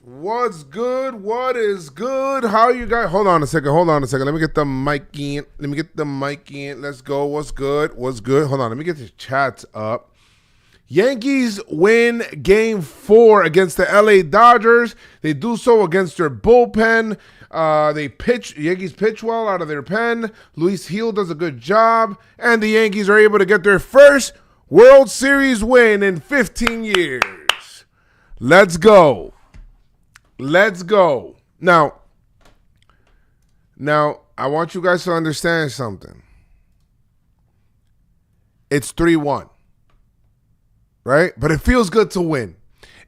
What's good? What is good? How you guys? Hold on a second. Let me get the mic in. Let's go. What's good? Hold on. Let me get the chats up. Yankees win Game 4 against the LA Dodgers. They do so against their bullpen. Yankees pitch well out of their pen. Luis Gil does a good job. And the Yankees are able to get their first World Series win in 15 years. Let's go. Now, I want you guys to understand something. It's 3-1. Right? But it feels good to win.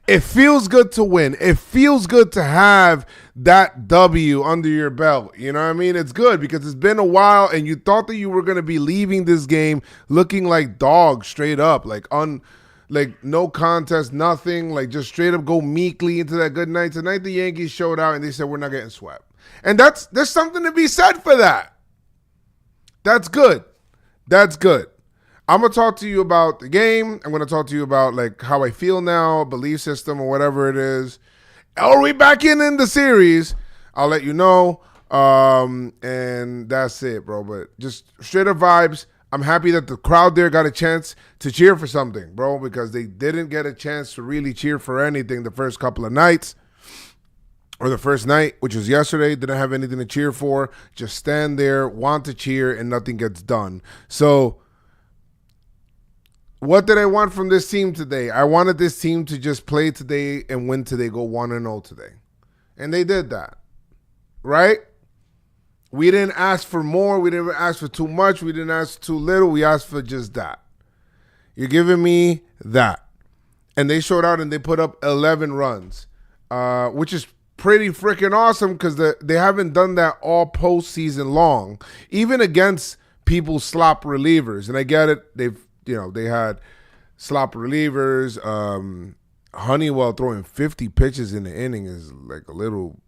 It feels good to have that W under your belt. You know what I mean? It's good because it's been a while and you thought that you were going to be leaving this game looking like dogs straight up, like no contest, nothing, like just straight up go meekly into that good night. Tonight the Yankees showed out and they said we're not getting swept. And there's something to be said for that. That's good. I'm going to talk to you about the game. I'm going to talk to you about like how I feel now, belief system or whatever it is. Are we back in the series? I'll let you know. And that's it, bro. But just straight up vibes. I'm happy that the crowd there got a chance to cheer for something, bro, because they didn't get a chance to really cheer for anything the first couple of nights. Or the first night, which was yesterday, didn't have anything to cheer for. Just stand there, want to cheer, and nothing gets done. So what did I want from this team today? I wanted this team to just play today and win today, go 1-0 today. And they did that, right? We didn't ask for more. We didn't ask for too much. We didn't ask for too little. We asked for just that. You're giving me that. And they showed out and they put up 11 runs, which is pretty freaking awesome because they haven't done that all postseason long, even against people's slop relievers. And I get it. They had slop relievers. Honeywell throwing 50 pitches in the inning is like a little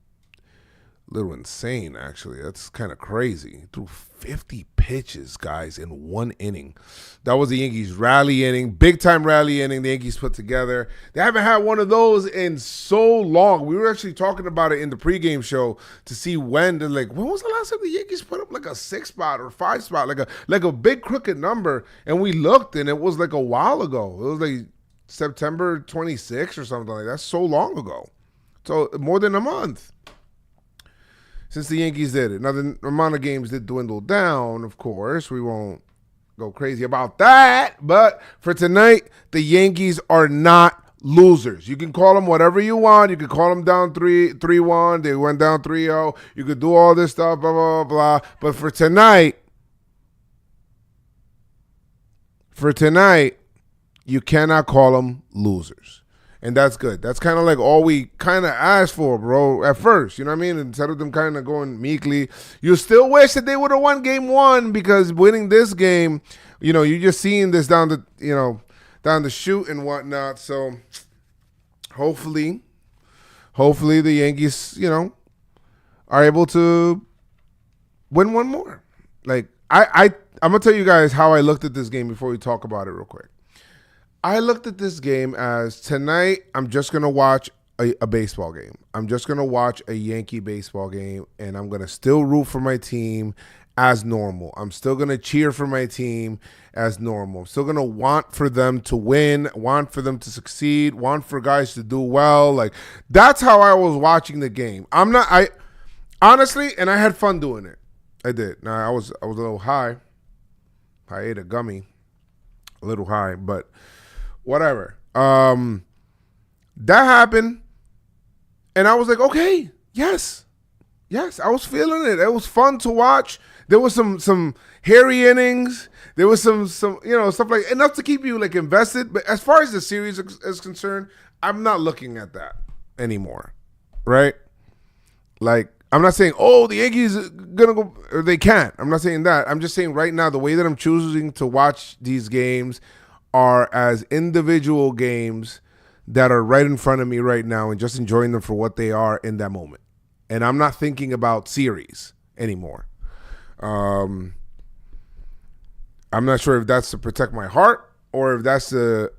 insane, actually. That's kind of crazy. Threw 50 pitches, guys, in one inning. That was the Yankees rally inning, big-time rally inning the Yankees put together. They haven't had one of those in so long. We were actually talking about it in the pregame show to see when was the last time the Yankees put up like a 6-spot or 5-spot, like a big crooked number, and we looked, and it was like a while ago. It was like September 26th or something like that. That's so long ago. So more than a month since the Yankees did it. Now, the amount of games did dwindle down, of course. We won't go crazy about that. But for tonight, the Yankees are not losers. You can call them whatever you want. You can call them down 3-1. They went down 3-0. You could do all this stuff, blah, blah, blah, blah. But for tonight, you cannot call them losers. And that's good. That's kind of like all we kind of asked for, bro, at first. You know what I mean? Instead of them kind of going meekly, you still wish that they would have won Game 1 because winning this game, you're just seeing this down the chute and whatnot. So hopefully the Yankees, are able to win one more. Like I'm going to tell you guys how I looked at this game before we talk about it real quick. I looked at this game as tonight I'm just going to watch a baseball game. I'm just going to watch a Yankee baseball game, and I'm going to still root for my team as normal. I'm still going to cheer for my team as normal. I'm still going to want for them to win, want for them to succeed, want for guys to do well. Like, that's how I was watching the game. Honestly, and I had fun doing it. I did. Now, I was a little high. I ate a gummy. A little high, but whatever. That happened, and I was like, okay, yes, I was feeling it. It was fun to watch. There was some hairy innings. There was some stuff like enough to keep you like invested. But as far as the series is concerned, I'm not looking at that anymore, right? Like, I'm not saying, the Yankees are gonna go, or they can't. I'm not saying that. I'm just saying right now the way that I'm choosing to watch these games are as individual games that are right in front of me right now and just enjoying them for what they are in that moment. And I'm not thinking about series anymore. I'm not sure if that's to protect my heart or if that's the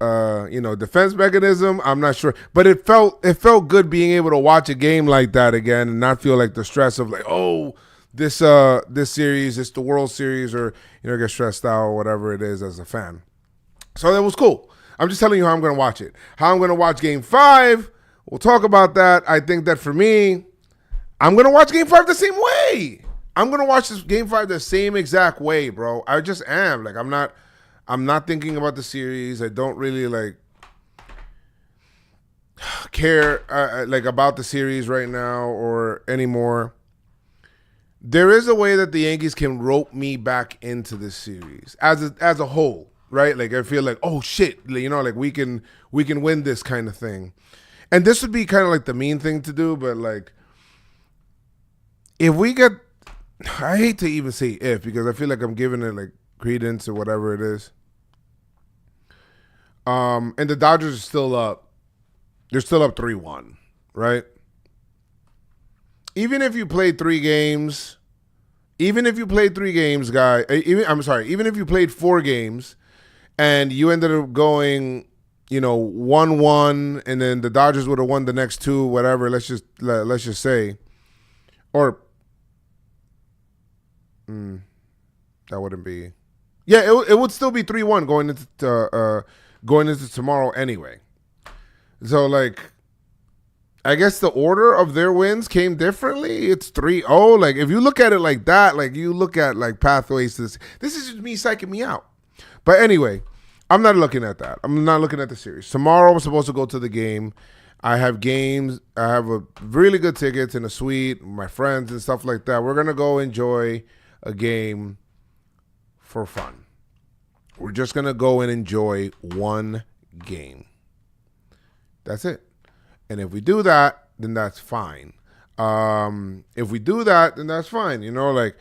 defense mechanism. I'm not sure, but it felt good being able to watch a game like that again and not feel like the stress of like, oh, this series, it's the World Series, or get stressed out or whatever it is as a fan. So that was cool. I'm just telling you how I'm going to watch it. How I'm going to watch Game 5, we'll talk about that. I think that for me, I'm going to watch Game 5 the same way. I'm going to watch this Game 5 the same exact way, bro. I just am. Like, I'm not thinking about the series. I don't really, like, care, about the series right now or anymore. There is a way that the Yankees can rope me back into this series as a whole, right? Like, I feel like, oh shit, like we can win this kind of thing. And this would be kind of like the mean thing to do, but like, if we get, I hate to even say if, because I feel like I'm giving it like credence or whatever it is. And the Dodgers are still up. They're still up 3-1, right? Even if you played 3 games, even if you played 4 games and you ended up going, 1-1, and then the Dodgers would have won the next 2, whatever, let's just say, or that wouldn't be, it would still be 3-1 going into tomorrow anyway. So like, I guess the order of their wins came differently. It's 3-0. Like, if you look at it like that, like you look at like pathways to this is just me psyching me out. But anyway, I'm not looking at that. I'm not looking at the series. Tomorrow I'm supposed to go to the game. I have games. I have a really good tickets in a suite, my friends and stuff like that. We're going to go enjoy a game for fun. We're just going to go and enjoy one game. That's it. And if we do that, then that's fine. If we do that, then that's fine. Like,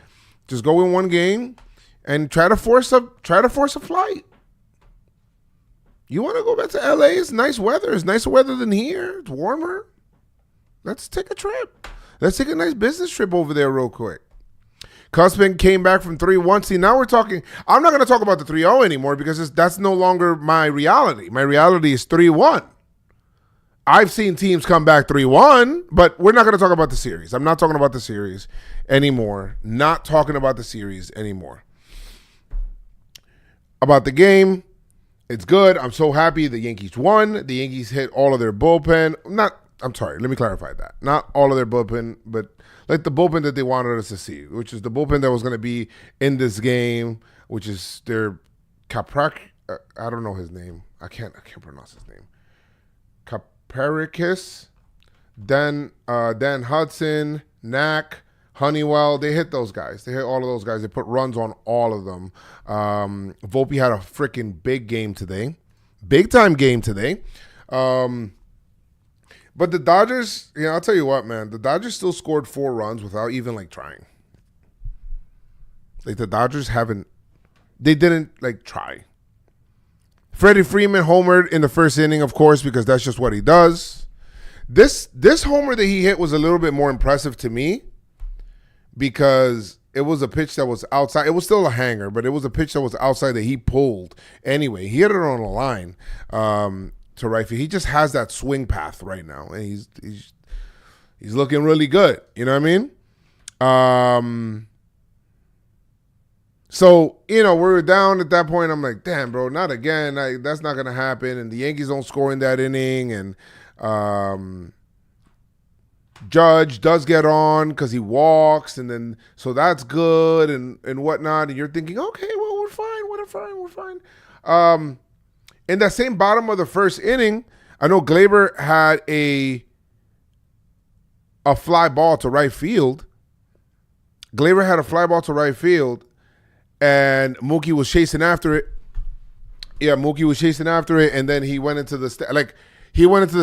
just go in one game and try to force a flight. You want to go back to LA? It's nice weather. It's nicer weather than here. It's warmer. Let's take a trip. Let's take a nice business trip over there real quick. Cuspin came back from 3-1. See, now we're talking. I'm not going to talk about the 3-0 anymore because that's no longer my reality. My reality is 3-1. I've seen teams come back 3-1, but we're not going to talk about the series. I'm not talking about the series anymore. Not talking about the series anymore. About the game, it's good. I'm so happy the Yankees won. The Yankees hit all of their bullpen. I'm sorry, let me clarify that. Not all of their bullpen, but like the bullpen that they wanted us to see, which is the bullpen that was going to be in this game, which is their Caprak. I don't know his name. I can't pronounce his name. Pericus, Dan Hudson, Knack, Honeywell. They hit those guys. They hit all of those guys. They put runs on all of them. Volpe had a freaking big game today. Big time game today. But the Dodgers, I'll tell you what, man. The Dodgers still scored 4 runs without even, like, trying. Like, the Dodgers didn't, like, try. Freddie Freeman homered in the first inning, of course, because that's just what he does. This homer that he hit was a little bit more impressive to me because it was a pitch that was outside. It was still a hanger, but it was a pitch that was outside that he pulled. Anyway, he hit it on the line to right field. He just has that swing path right now, and he's looking really good. You know what I mean? So, we were down at that point. I'm like, damn, bro, not again. That's not going to happen. And the Yankees don't score in that inning. And Judge does get on because he walks. And then, so that's good and whatnot. And you're thinking, okay, well, we're fine. In that same bottom of the first inning, I know Glaber had a fly ball to right field. And Mookie was chasing after it. Yeah, Mookie was chasing after it, and then he went into the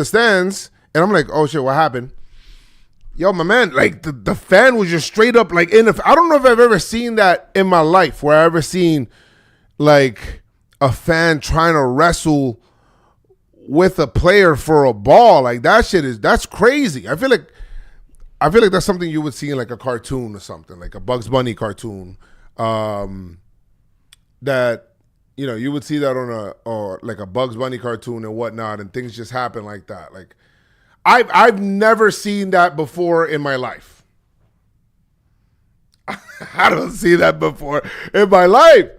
stands, and I'm like, oh shit, what happened? Yo, my man, like the fan was just straight up like I don't know if I've ever seen that in my life, where I ever seen like a fan trying to wrestle with a player for a ball. Like that's crazy. I feel like that's something you would see in like a cartoon or something, like a Bugs Bunny cartoon. That You would see that on or like a Bugs Bunny cartoon and whatnot, and things just happen like that. Like I've never seen that before in my life. I don't see that before in my life.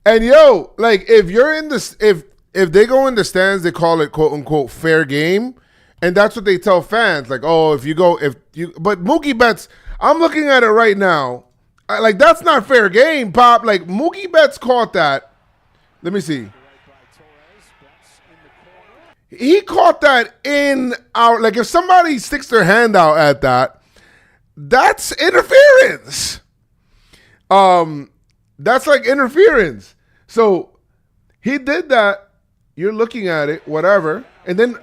And like if you're in this, if they go in the stands, they call it quote unquote fair game, and that's what they tell fans. Like, oh, but Mookie Betts, I'm looking at it right now. Like that's not fair game, Pop. Like Mookie Betts caught that. Let me see. He caught that in our, like if somebody sticks their hand out at that, that's interference. That's like interference. So he did that. You're looking at it, whatever. And then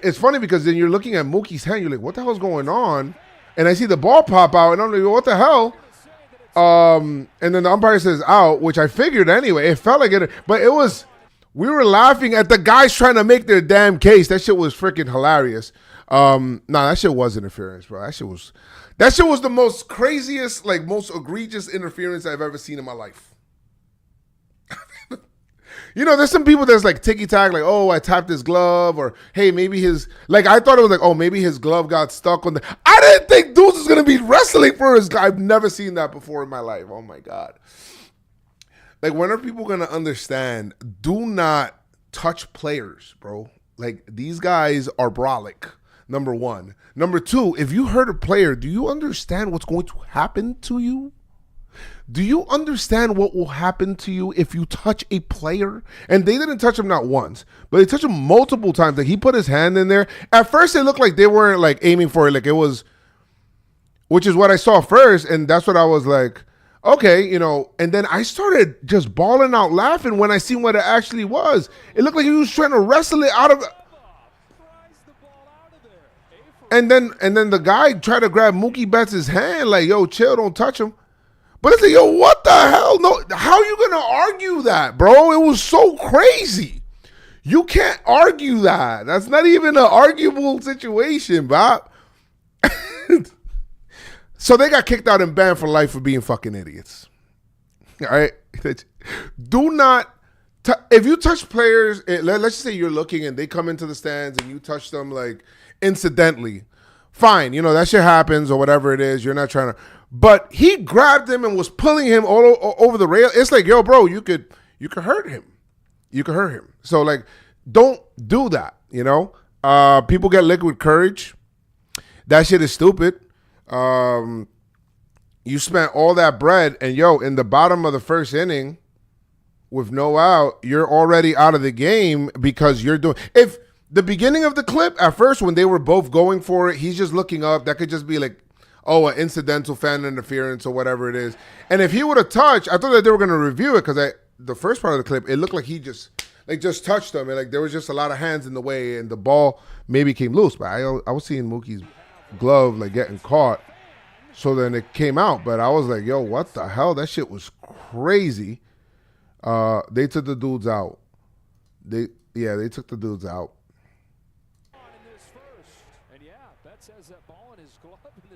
it's funny because then you're looking at Mookie's hand. You're like, what the hell's going on? And I see the ball pop out and I'm like, what the hell? And then the umpire says out, which I figured anyway. It felt like it, but it was, we were laughing at the guys trying to make their damn case. That shit was freaking hilarious. That shit was interference, bro. That shit was the most craziest, like most egregious interference I've ever seen in my life. There's some people that's like ticky-tack, like, oh, I tapped his glove, or hey, maybe I thought it was like, oh, maybe his glove got stuck on I didn't think dudes was going to be wrestling for his glove. I've never seen that before in my life. Oh my God. Like, when are people going to understand? Do not touch players, bro. Like, these guys are brolic, number one. Number two, if you hurt a player, do you understand what's going to happen to you? Do you understand what will happen to you if you touch a player? And they didn't touch him not once, but they touched him multiple times. Like, he put his hand in there. At first, it looked like they weren't like aiming for it. Like, it was, which is what I saw first. And that's what I was like, okay, and then I started just bawling out laughing when I seen what it actually was. It looked like he was trying to wrestle it out of the, and then the guy tried to grab Mookie Betts' hand, like, yo, chill, don't touch him. But it's like, yo, what the hell? No, how you gonna argue that, bro? It was so crazy. You can't argue that. That's not even an arguable situation, Bob. So they got kicked out and banned for life for being fucking idiots. All right? Do not, if you touch players, let's just say you're looking and they come into the stands and you touch them like incidentally, fine. That shit happens or whatever it is. You're not trying to, but he grabbed him and was pulling him all over the rail. It's like, yo, bro, you could hurt him. You could hurt him. So like, don't do that. People get liquid courage. That shit is stupid. You spent all that bread and in the bottom of the first inning with no out, you're already out of the game because you're doing, if the beginning of the clip at first, when they were both going for it, he's just looking up, that could just be like, oh, an incidental fan interference or whatever it is. And if he would have touched, I thought that they were going to review it because the first part of the clip, it looked like he just touched them and like there was just a lot of hands in the way and the ball maybe came loose. But I was seeing Mookie's glove like getting caught, so then it came out. But I was like, yo, what the hell? That shit was crazy. They took the dudes out. They took the dudes out.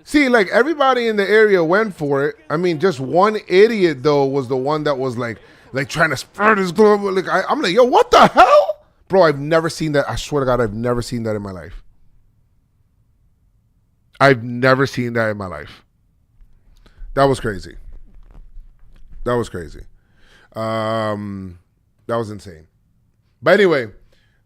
See, like everybody in the area went for it. I mean, just one idiot though was the one that was like trying to spread his glove. Like I'm like, yo, what the hell, bro? I've never seen that. I swear to God, I've never seen that in my life. I've never seen that in my life. That was crazy. That was crazy. That was insane. But anyway,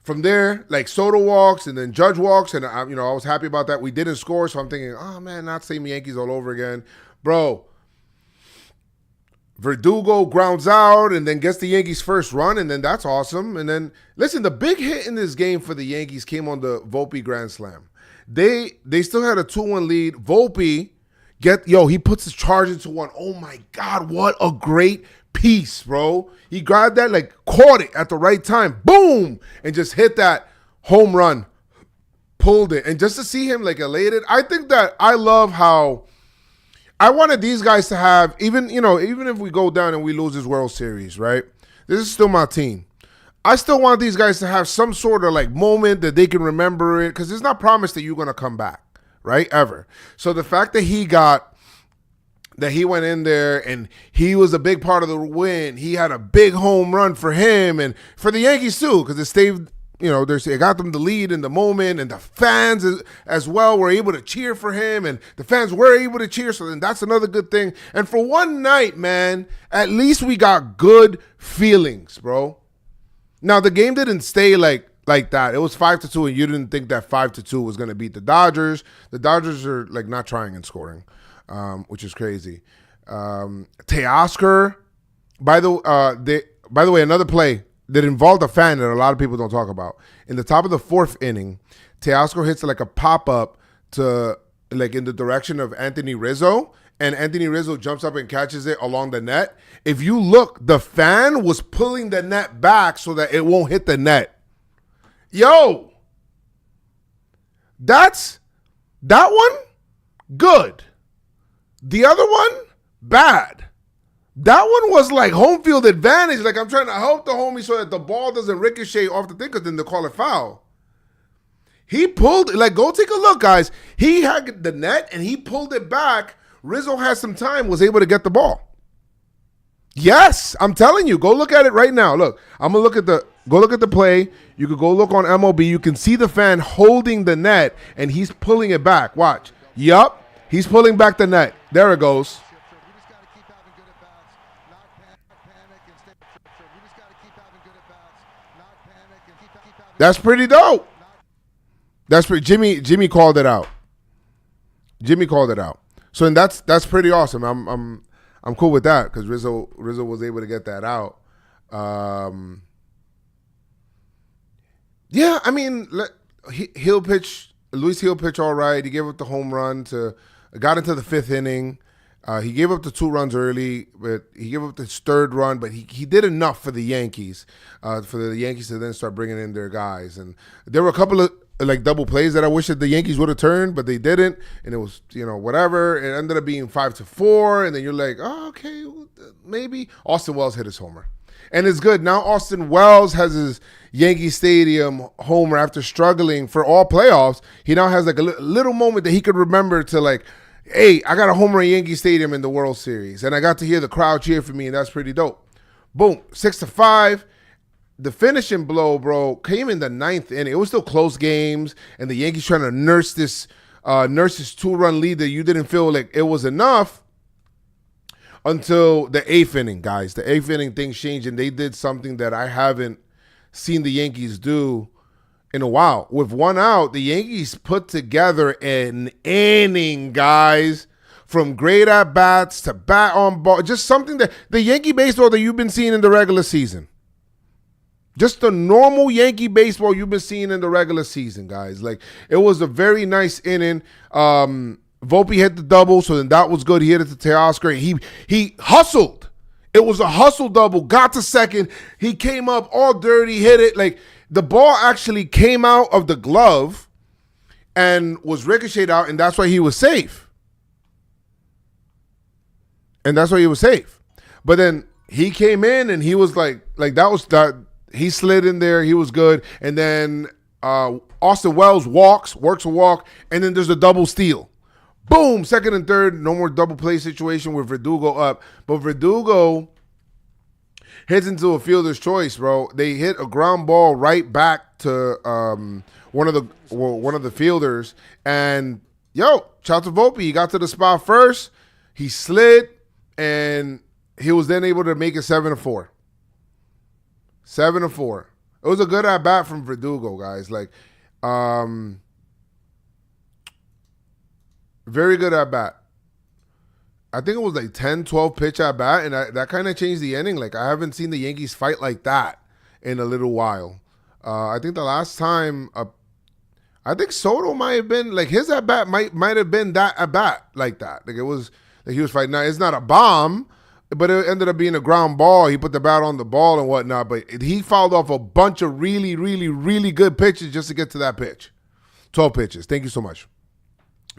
from there, like Soto walks and then Judge walks, and I was happy about that. We didn't score, so I'm thinking, oh man, not same Yankees all over again, bro. Verdugo grounds out and then gets the Yankees' first run, and then that's awesome. And then listen, the big hit in this game for the Yankees came on the Volpe grand slam. They still had a 2-1 lead. Volpe he puts his charge into one. Oh my God, what a great piece, bro. He grabbed that, like caught it at the right time, boom, and just hit that home run, pulled it. And just to see him like elated, I think that I love how I wanted these guys to have, even if we go down and we lose this World Series, right? This is still my team. I still want these guys to have some sort of like moment that they can remember it, because it's not promised that you're going to come back, right? Ever. So the fact that he got that he went in there and he was a big part of the win. He had a big home run for him and for the Yankees too, because it saved, it got them the lead in the moment, and the fans as well were able to cheer for him, and the fans were able to cheer. So then that's another good thing. And for one night, man, at least we got good feelings, bro. Now the game didn't stay like that. It was 5-2, and you didn't think that 5-2 was going to beat the Dodgers. The Dodgers are like not trying and scoring, which is crazy. Teoscar, by the way, another play that involved a fan that a lot of people don't talk about. In the top of the fourth inning, Teoscar hits like a pop-up to like in the direction of Anthony Rizzo, and Anthony Rizzo jumps up and catches it along the net. If you look, the fan was pulling the net back so that it won't hit the net. Yo, that one, good. The other one, bad. That one was like home field advantage. Like I'm trying to help the homie so that the ball doesn't ricochet off the thing, because then they call it foul. He pulled, like, go take a look, guys. He had the net and he pulled it back. Rizzo had some time, was able to get the ball. Yes, I'm telling you, go look at it right now. Look, go look at the play. You could go look on MLB. You can see the fan holding the net and he's pulling it back. Watch. Yup, he's pulling back the net. There it goes. That's pretty dope. That's pretty. Jimmy called it out. So and that's pretty awesome. I'm cool with that because Rizzo was able to get that out. Yeah, I mean, Luis Hill pitched all right. He gave up the home run got into the fifth inning. He gave up the 2 runs early, but he gave up the third run, but he did enough for the Yankees, to then start bringing in their guys. And there were a couple of like double plays that I wish that the Yankees would have turned, but they didn't, and it was, whatever. It ended up being 5-4, and then you're like, oh, okay, maybe. Austin Wells hit his homer. And it's good. Now Austin Wells has his Yankee Stadium homer after struggling for all playoffs. He now has like a little moment that he could remember to like, hey, I got a homer at Yankee Stadium in the World Series, and I got to hear the crowd cheer for me, and that's pretty dope. Boom, 6-5. The finishing blow, bro, came in the 9th inning. It was still close games, and the Yankees trying to nurse this 2-run lead that you didn't feel like it was enough until the 8th inning, guys. The 8th inning, things changed, and they did something that I haven't seen the Yankees do in a while. With 1 out, the Yankees put together an inning, guys, from great at-bats to bat on ball, just something that the Yankee baseball that you've been seeing in the regular season. Just the normal Yankee baseball you've been seeing in the regular season, guys. Like, it was a very nice inning. Volpe hit the double, so then that was good. He hit it to Teoscar. He hustled. It was a hustle double. Got to second. He came up all dirty, hit it. Like, the ball actually came out of the glove and was ricocheted out, and that's why he was safe. But then he came in, and he was like that was that. He slid in there. He was good. And then Austin Wells works a walk, and then there's a double steal. Boom, second and third. No more double play situation with Verdugo up. But Verdugo hits into a fielder's choice, bro. They hit a ground ball right back to one of the fielders. And, shout out to Volpe. He got to the spot first. He slid, and he was then able to make it 7-4. 7-4. It was a good at bat from Verdugo, guys. Like, very good at bat. I think it was like 10, 12 pitch at bat, and that kind of changed the inning. Like, I haven't seen the Yankees fight like that in a little while. I think the last time, I think Soto might have been like his at bat might have been that at bat like that. Like, it was like he was fighting. Now, it's not a bomb, but it ended up being a ground ball. He put the bat on the ball and whatnot, but he fouled off a bunch of really, really, really good pitches just to get to that pitch. 12 pitches. Thank you so much.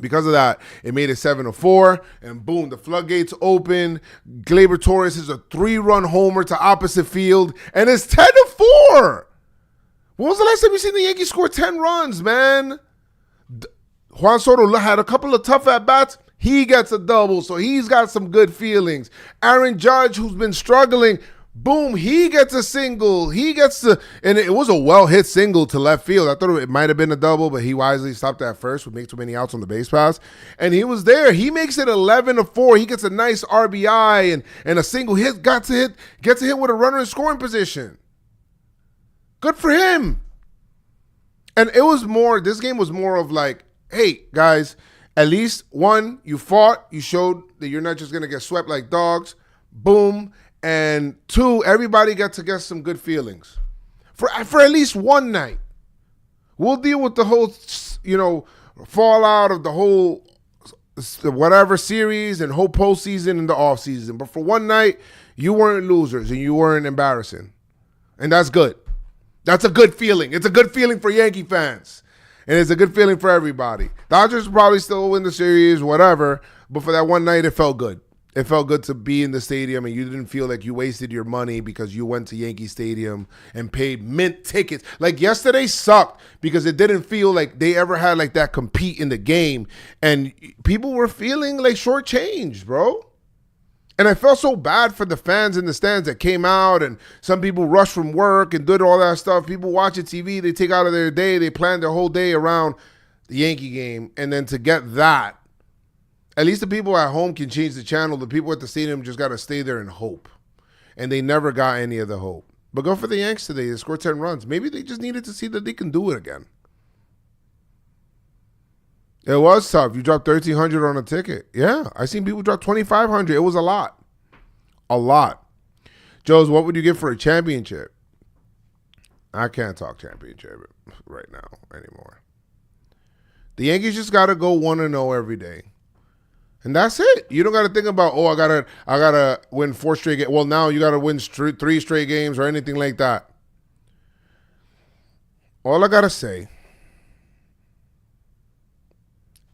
Because of that, it made it 7-4, and boom, the floodgates open. Gleyber Torres is a 3-run homer to opposite field, and it's 10-4. When was the last time you seen the Yankees score 10 runs, man? Juan Soto had a couple of tough at-bats. he gets a double, so he's got some good feelings. Aaron Judge, who's been struggling, boom, he gets a single. He gets the, and it was a well-hit single to left field. I thought it might have been a double, but he wisely stopped that first. Would make too many outs on the base pass, and he was there. He makes it 11-4. He gets a nice RBI and a single hit. Gets a hit with a runner in scoring position. Good for him. And it was more. This game was more of like, hey guys, at least one, you fought. You showed that you're not just gonna get swept like dogs. Boom. And two, everybody got to get some good feelings for at least one night. We'll deal with the whole, fallout of the whole whatever series and whole postseason and the offseason. But for one night, you weren't losers and you weren't embarrassing. And that's good. That's a good feeling. It's a good feeling for Yankee fans. And it's a good feeling for everybody. Dodgers probably still win the series, whatever. But for that one night, it felt good. It felt good to be in the stadium and you didn't feel like you wasted your money because you went to Yankee Stadium and paid mint tickets. Like yesterday sucked because it didn't feel like they ever had like that compete in the game. And people were feeling like shortchanged, bro. And I felt so bad for the fans in the stands that came out and some people rushed from work and did all that stuff. People watching TV, they take out of their day, they plan their whole day around the Yankee game. And then to get that, at least the people at home can change the channel. The people at the stadium just got to stay there and hope. And they never got any of the hope. But go for the Yanks today. They scored 10 runs. Maybe they just needed to see that they can do it again. It was tough. You dropped $1,300 on a ticket. Yeah, I seen people drop $2,500. It was a lot. A lot. Joez, what would you give for a championship? I can't talk championship right now anymore. The Yankees just got to go 1-0 every day. And that's it. You don't got to think about, I gotta win 4 straight games. Well, now you got to win 3 straight games or anything like that. All I got to say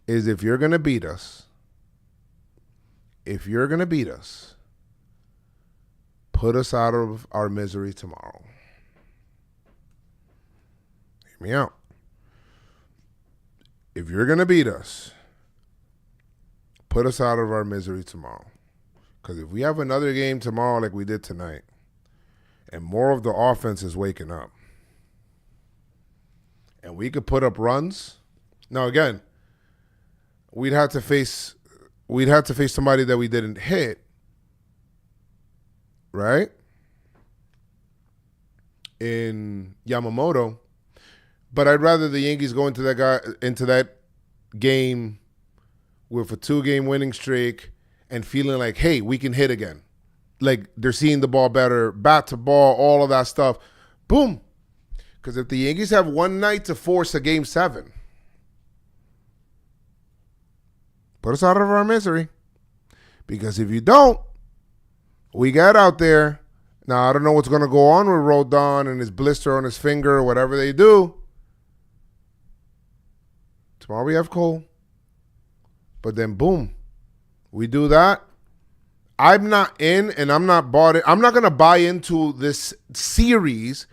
is if you're going to beat us, put us out of our misery tomorrow. Hear me out. If you're going to beat us, put us out of our misery tomorrow. Because if we have another game tomorrow like we did tonight, and more of the offense is waking up, and we could put up runs. Now, again, we'd have to face somebody that we didn't hit, right? In Yamamoto. But I'd rather the Yankees go into that game with a 2-game winning streak and feeling like, hey, we can hit again. Like they're seeing the ball better, bat to ball, all of that stuff. Boom. Because if the Yankees have one night to force a Game 7, put us out of our misery. Because if you don't, we got out there. Now, I don't know what's going to go on with Rodon and his blister on his finger or whatever they do. Tomorrow we have Cole. But then, boom, we do that. I'm not in and I'm not bought in. I'm not going to buy into this series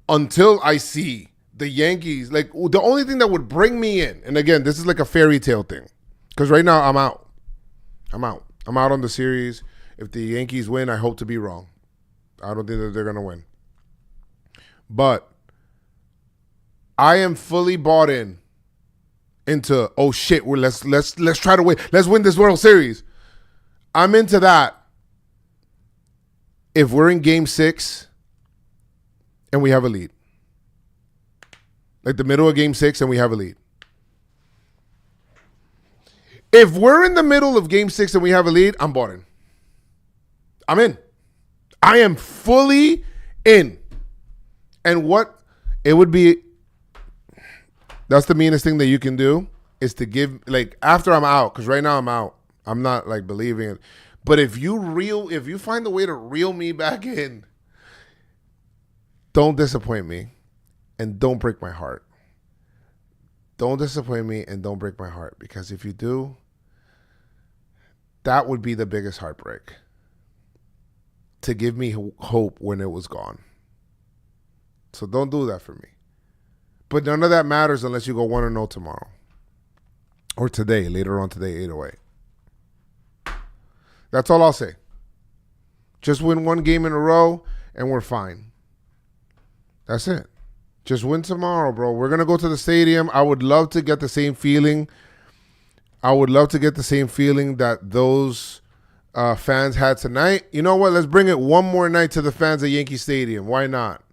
until I see the Yankees. Like, the only thing that would bring me in, and again, this is like a fairy tale thing, because right now I'm out. I'm out on the series. If the Yankees win, I hope to be wrong. I don't think that they're going to win. But I am fully bought into, oh shit, let's try to win. Let's win this World Series. I'm into that. If we're in Game 6 and we have a lead. Like the middle of Game 6 and we have a lead. If we're in the middle of Game 6 and we have a lead, I'm bought in. I'm in. I am fully in. And what it would be, that's the meanest thing that you can do, is to give, like, after I'm out, because right now I'm out. I'm not, like, believing it. But if you find a way to reel me back in, don't disappoint me and don't break my heart. Don't disappoint me and don't break my heart. Because if you do, that would be the biggest heartbreak. To give me hope when it was gone. So don't do that for me. But none of that matters unless you go 1-0 tomorrow. Or today, later on today, 808. That's all I'll say. Just win one game in a row, and we're fine. That's it. Just win tomorrow, bro. We're going to go to the stadium. I would love to get the same feeling. That those fans had tonight. You know what? Let's bring it one more night to the fans at Yankee Stadium. Why not?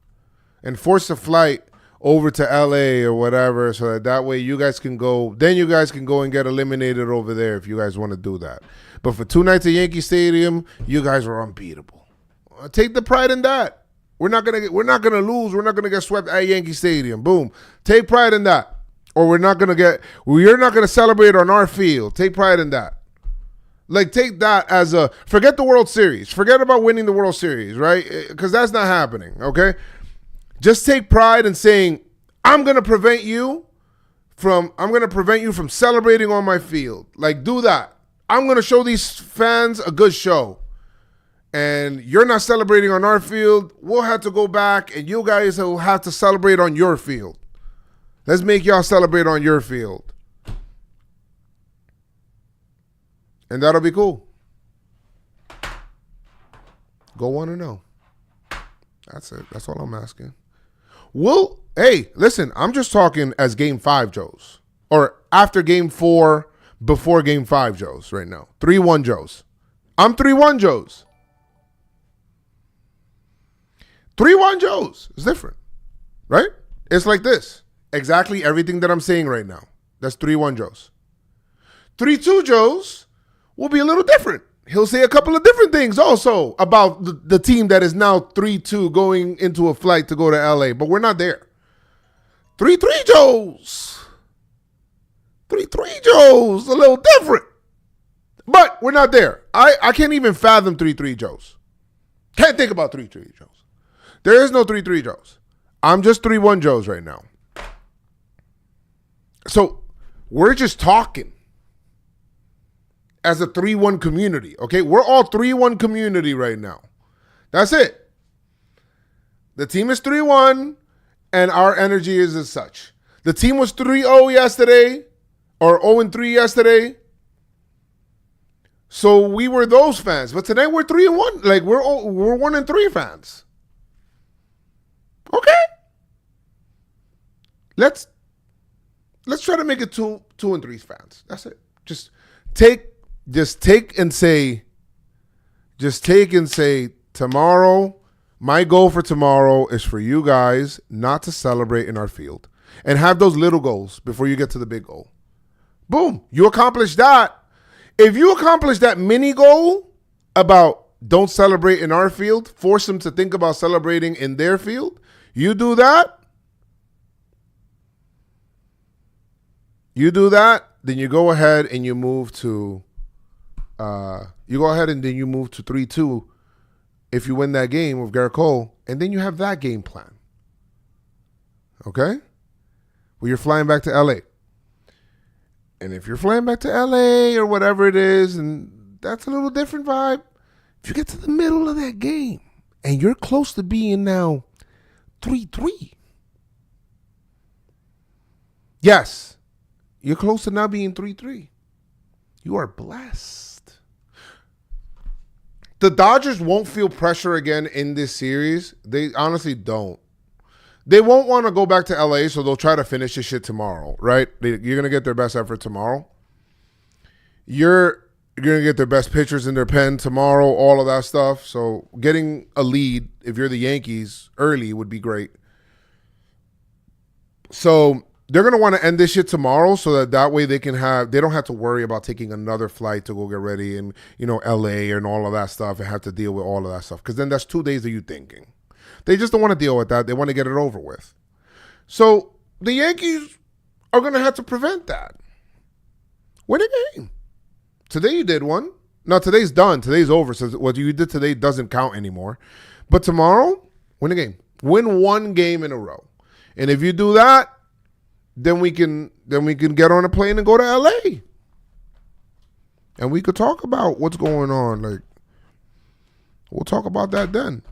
And force a flight over to LA or whatever, so that way you guys can go. Then you guys can go and get eliminated over there if you guys want to do that. But for 2 nights at Yankee Stadium, you guys are unbeatable. Take the pride in that. We're not gonna lose. We're not gonna get swept at Yankee Stadium. Boom. Take pride in that. Or you're not gonna celebrate on our field. Take pride in that. Like, take that as forget the World Series. Forget about winning the World Series, right? Because that's not happening, okay? Just take pride in saying, I'm gonna prevent you from celebrating on my field. Like, do that. I'm gonna show these fans a good show. And you're not celebrating on our field. We'll have to go back, and you guys will have to celebrate on your field. Let's make y'all celebrate on your field. And that'll be cool. Go 1-0. That's it. That's all I'm asking. Hey, listen, I'm just talking as Game 5 Joes. Or after Game 4, before Game 5 Joes right now. 3-1 Joes. I'm 3-1 Joes. 3-1 Joes. It's different, right? It's like this. Exactly everything that I'm saying right now. That's 3-1 Joes. 3-2 Joes will be a little different. He'll say a couple of different things also about the team that is now 3-2 going into a flight to go to LA, but we're not there. 3-3 Joes. 3-3 Joes, a little different. But we're not there. I can't even fathom 3-3 Joes. Can't think about 3-3 Joes. There is no 3-3 Joes. I'm just 3-1 Joes right now. So we're just talking as a 3-1 community, okay? We're all 3-1 community right now. That's it. The team is 3-1, and our energy is as such. The team was 3-0 yesterday, or 0-3 yesterday. So we were those fans. But tonight we're 3-1. Like, we're 1-3 fans. Okay. Let's try to make it 2-3 fans. That's it. Just take and say tomorrow, my goal for tomorrow is for you guys not to celebrate in our field and have those little goals before you get to the big goal. Boom. You accomplish that. If you accomplish that mini goal about don't celebrate in our field, force them to think about celebrating in their field, you do that, then you go ahead and you move to 3-2 if you win that game with Garrett Cole, and then you have that game plan. Okay? Well, you're flying back to LA. And if you're flying back to LA or whatever it is, and that's a little different vibe, if you get to the middle of that game and you're close to being now 3-3. Yes, you're close to now being 3-3. You are blessed. The Dodgers won't feel pressure again in this series. They honestly don't. They won't want to go back to LA, so they'll try to finish this shit tomorrow, right? You're going to get their best effort tomorrow. You're going to get their best pitchers in their pen tomorrow, all of that stuff. So getting a lead, if you're the Yankees, early would be great. So they're going to want to end this shit tomorrow so that way they don't have to worry about taking another flight to go get ready in, LA and all of that stuff and have to deal with all of that stuff. Because then that's 2 days of you thinking. They just don't want to deal with that. They want to get it over with. So the Yankees are going to have to prevent that. Win a game. Today you did one. Now today's done. Today's over. So what you did today doesn't count anymore. But tomorrow, win a game. Win one game in a row. And if you do that, then we can get on a plane and go to LA. And we could talk about what's going on. Like, we'll talk about that then.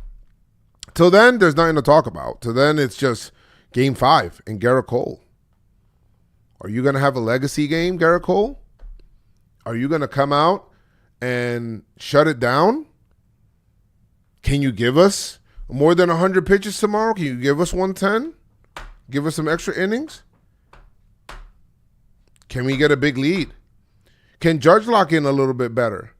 Till then, there's nothing to talk about. Till then, it's just Game 5 and Garrett Cole. Are you going to have a legacy game, Garrett Cole? Are you going to come out and shut it down? Can you give us more than 100 pitches tomorrow? Can you give us 110? Give us some extra innings? Can we get a big lead? Can Judge lock in a little bit better?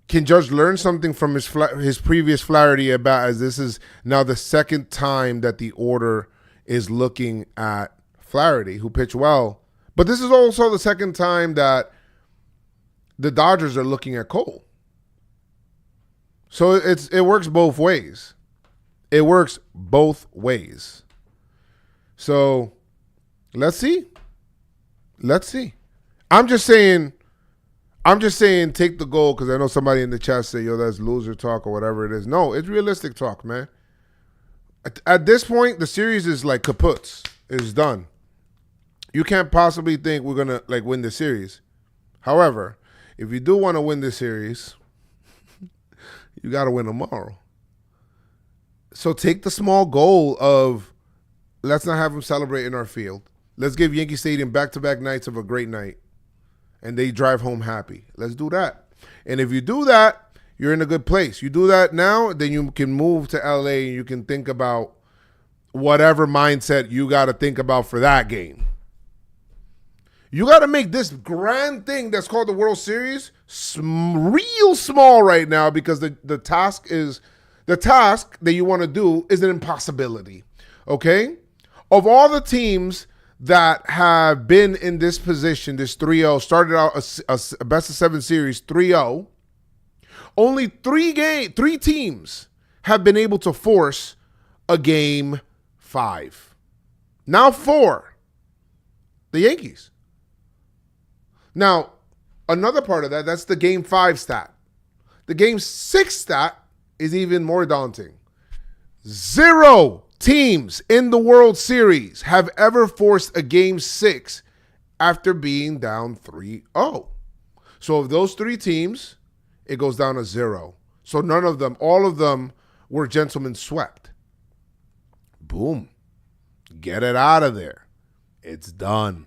Can Judge learn something from his previous Flaherty about, as this is now the second time that the order is looking at Flaherty, who pitched well. But this is also the second time that the Dodgers are looking at Cole. So it works both ways. It works both ways. So let's see. Let's see. I'm just saying take the goal, because I know somebody in the chat say, yo, that's loser talk or whatever it is. No, it's realistic talk, man. At this point, the series is like kaputs. It's done. You can't possibly think we're going to like win the series. However, if you do want to win the series, you got to win tomorrow. So take the small goal of, let's not have them celebrate in our field. Let's give Yankee Stadium back-to-back nights of a great night, and they drive home happy. Let's do that. And if you do that, you're in a good place. You do that now, then you can move to LA and you can think about whatever mindset you got to think about for that game. You got to make this grand thing that's called the World Series real small right now, because the task that you want to do is an impossibility. Okay? Of all the teams that have been in this position, this 3-0, started out a best of 7 series 3-0, only three teams have been able to force a game 5. Now 4. The Yankees. Now, another part of that's the game 5 stat. The game 6 stat is even more daunting. 0 teams in the World Series have ever forced a game 6 after being down 3-0. So of those 3 teams, it goes down to 0. So none of them, all of them were gentlemen swept. Boom. Get it out of there. It's done.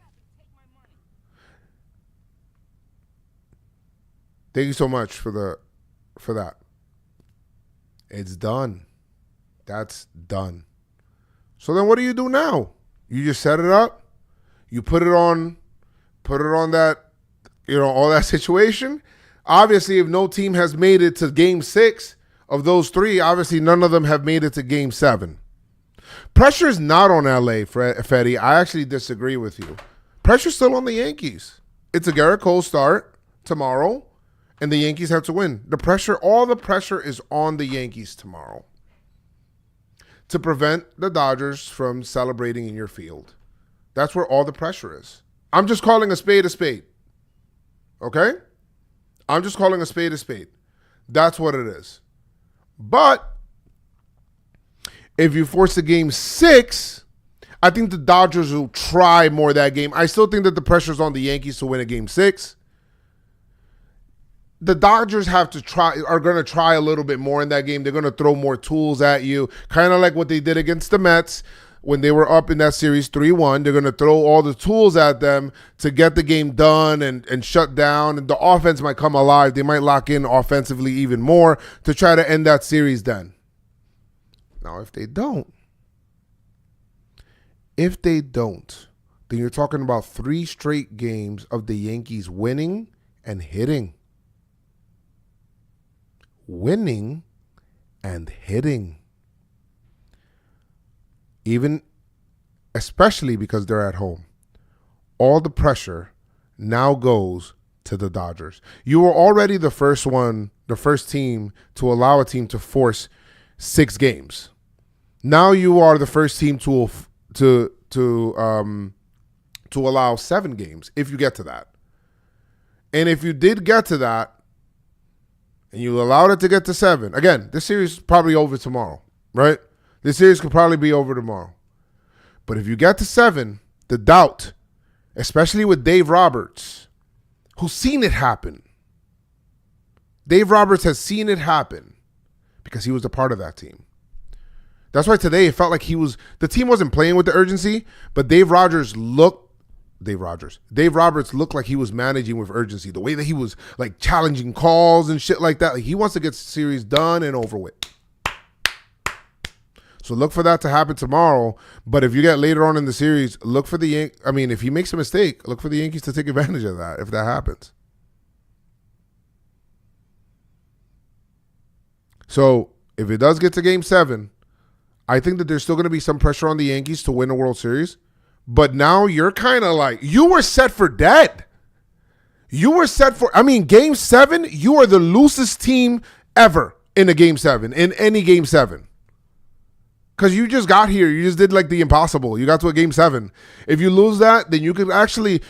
Thank you so much for that. It's done. That's done. So then what do you do now? You just set it up. You put it on that, all that situation. Obviously, if no team has made it to game 6 of those 3, obviously none of them have made it to game 7. Pressure is not on LA, Fetty. I actually disagree with you. Pressure's still on the Yankees. It's a Garrett Cole start tomorrow, and the Yankees have to win. All the pressure is on the Yankees tomorrow to prevent the Dodgers from celebrating in your field. That's where all the pressure is. I'm just calling a spade a spade. Okay? I'm just calling a spade a spade. That's what it is. But if you force a game 6, I think the Dodgers will try more that game. I still think that the pressure's on the Yankees to win a game 6. The Dodgers are going to try a little bit more in that game. They're going to throw more tools at you, kind of like what they did against the Mets when they were up in that series 3-1. They're going to throw all the tools at them to get the game done and shut down. And the offense might come alive. They might lock in offensively even more to try to end that series then. Now, if they don't, then you're talking about 3 straight games of the Yankees winning and hitting. Winning and hitting. Especially because they're at home. All the pressure now goes to the Dodgers. You were already the first team to allow a team to force 6 games. Now you are the first team to allow 7 games, if you get to that. And if you did get to that, and you allowed it to get to 7. Again, this series is probably over tomorrow, right? This series could probably be over tomorrow. But if you get to 7, the doubt, especially with Dave Roberts, who's seen it happen. Dave Roberts has seen it happen because he was a part of that team. That's why today it felt like the team wasn't playing with the urgency, but Dave Rogers looked Dave Rogers. Dave Roberts looked like he was managing with urgency. The way that he was like challenging calls and shit like that. Like, he wants to get the series done and over with. So look for that to happen tomorrow. But if you get later on in the series, look for the if he makes a mistake, look for the Yankees to take advantage of that if that happens. So if it does get to Game 7, I think that there's still going to be some pressure on the Yankees to win a World Series. But now you're kind of like, you were set for dead. You were set for, Game 7, you are the loosest team ever in a Game 7, in any Game 7. Because you just got here. You just did like the impossible. You got to a Game 7. If you lose that, then you could actually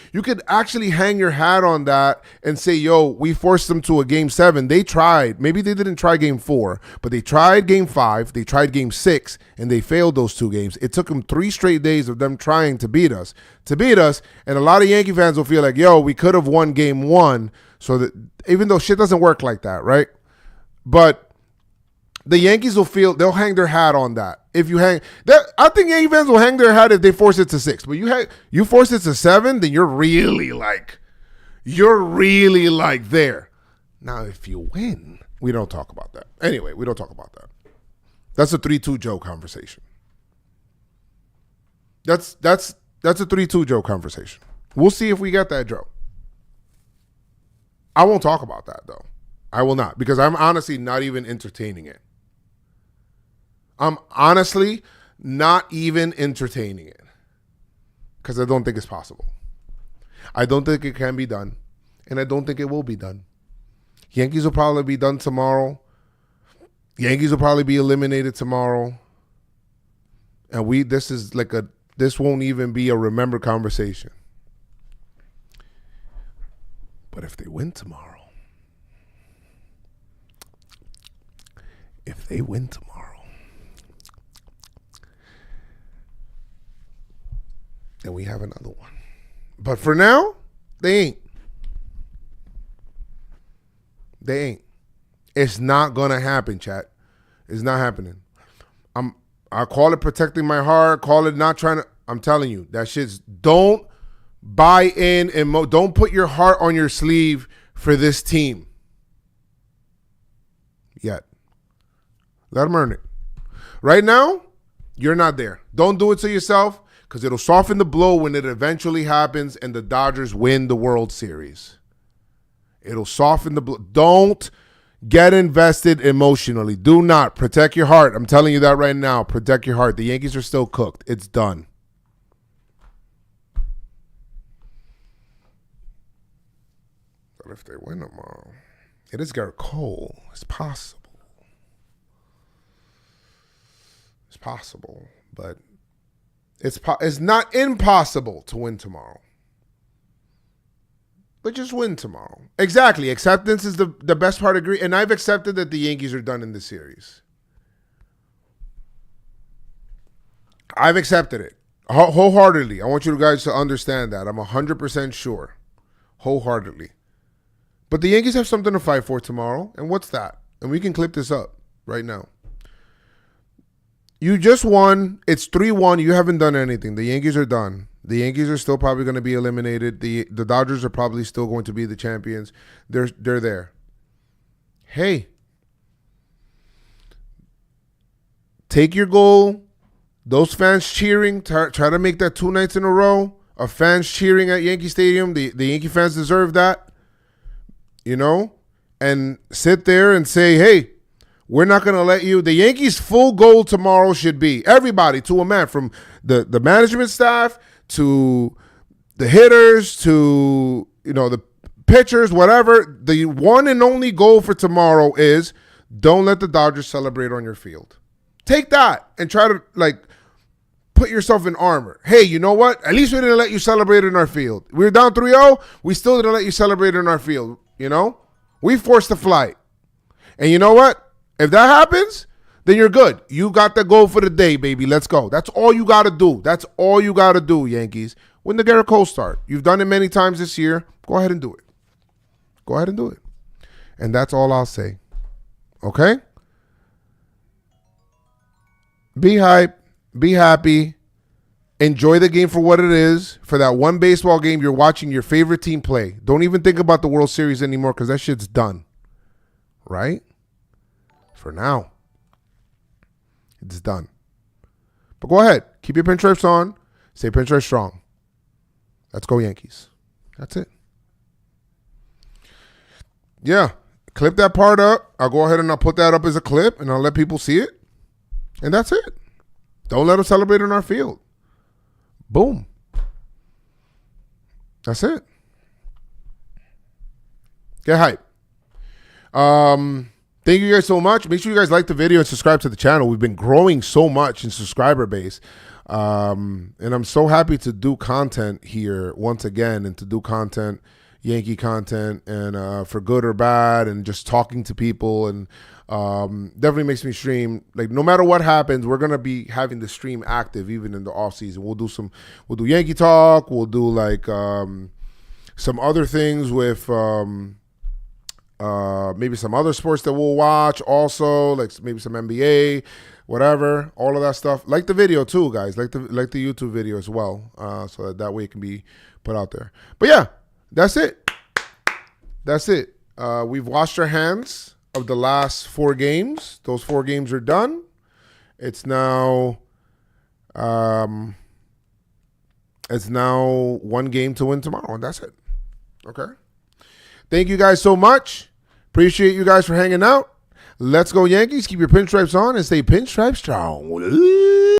hang your hat on that and say, yo, we forced them to a Game 7. They tried. Maybe they didn't try Game 4, but they tried Game 5. They tried Game 6, and they failed those 2 games. It took them 3 straight days of them trying to beat us. And a lot of Yankee fans will feel like, yo, we could have won Game 1. So that even though shit doesn't work like that, right? But the Yankees they'll hang their hat on that. If you hang that, I think Yankee fans will hang their hat if they force it to 6. But you force it to 7, then you're really like there. Now, if you win, we don't talk about that. Anyway, we don't talk about that. That's a 3-2 Joe conversation. That's a 3-2 Joe conversation. We'll see if we get that, Joe. I won't talk about that though. I will not, because I'm honestly not even entertaining it. I'm honestly not even entertaining it because I don't think it's possible. I don't think it can be done, and I don't think it will be done. Yankees will probably be done tomorrow. Yankees will probably be eliminated tomorrow. And this won't even be a remember conversation. But if they win tomorrow, then we have another one. But for now, they ain't. They ain't. It's not going to happen, chat. It's not happening. I call it protecting my heart, call it not trying to. I'm telling you, that shit's, don't buy in and don't put your heart on your sleeve for this team yet. Let them earn it. Right now, you're not there. Don't do it to yourself, because it'll soften the blow when it eventually happens and the Dodgers win the World Series. It'll soften the blow. Don't get invested emotionally. Do not. Protect your heart. I'm telling you that right now. Protect your heart. The Yankees are still cooked. It's done. But if they win tomorrow, it is Garrett Cole. It's possible. It's possible, but it's not impossible to win tomorrow. But just win tomorrow. Exactly. Acceptance is the best part of and I've accepted that the Yankees are done in this series. I've accepted it wholeheartedly. I want you guys to understand that. I'm 100% sure. Wholeheartedly. But the Yankees have something to fight for tomorrow. And what's that? And we can clip this up right now. You just won. It's 3-1. You haven't done anything. The Yankees are done. The Yankees are still probably going to be eliminated. The Dodgers are probably still going to be the champions. They're there. Hey, take your goal. Those fans cheering. Try to make that 2 nights in a row of fans cheering at Yankee Stadium. The Yankee fans deserve that. You know? And sit there and say, hey, we're not going to let you. The Yankees' full goal tomorrow should be, everybody to a man, from the management staff to the hitters to, the pitchers, whatever. The one and only goal for tomorrow is, don't let the Dodgers celebrate on your field. Take that and try to, put yourself in armor. Hey, you know what? At least we didn't let you celebrate in our field. We were down 3-0. We still didn't let you celebrate in our field. We forced the flight. And you know what? If that happens, then you're good. You got the goal for the day, baby. Let's go. That's all you got to do. That's all you got to do, Yankees. Win the Garrett Cole start. You've done it many times this year. Go ahead and do it. Go ahead and do it. And that's all I'll say. Okay? Be hype. Be happy. Enjoy the game for what it is. For that one baseball game, you're watching your favorite team play. Don't even think about the World Series anymore because that shit's done. Right? For now. It's done. But go ahead. Keep your pinstripes on. Stay pinstripe strong. Let's go Yankees. That's it. Yeah. Clip that part up. I'll go ahead and I'll put that up as a clip and I'll let people see it. And that's it. Don't let them celebrate on our field. Boom. That's it. Get hype. Thank you guys so much. Make sure you guys like the video and subscribe to the channel. We've been growing so much in subscriber base. And I'm so happy to do content here once again and to do content, Yankee content, and for good or bad, and just talking to people, and definitely makes me stream. Like, no matter what happens, we're gonna be having the stream active even in the off season. We'll do Yankee talk. We'll do like some other things with maybe some other sports that we'll watch also, like maybe some NBA, whatever, all of that stuff. Like the video too, guys. Like the YouTube video as well, so that way it can be put out there. But yeah, that's it. That's it. We've washed our hands of the last 4 games. Those 4 games are done. It's now one game to win tomorrow, and that's it. Okay. Thank you guys so much. Appreciate you guys for hanging out. Let's go Yankees. Keep your pinstripes on and stay pinstripe strong.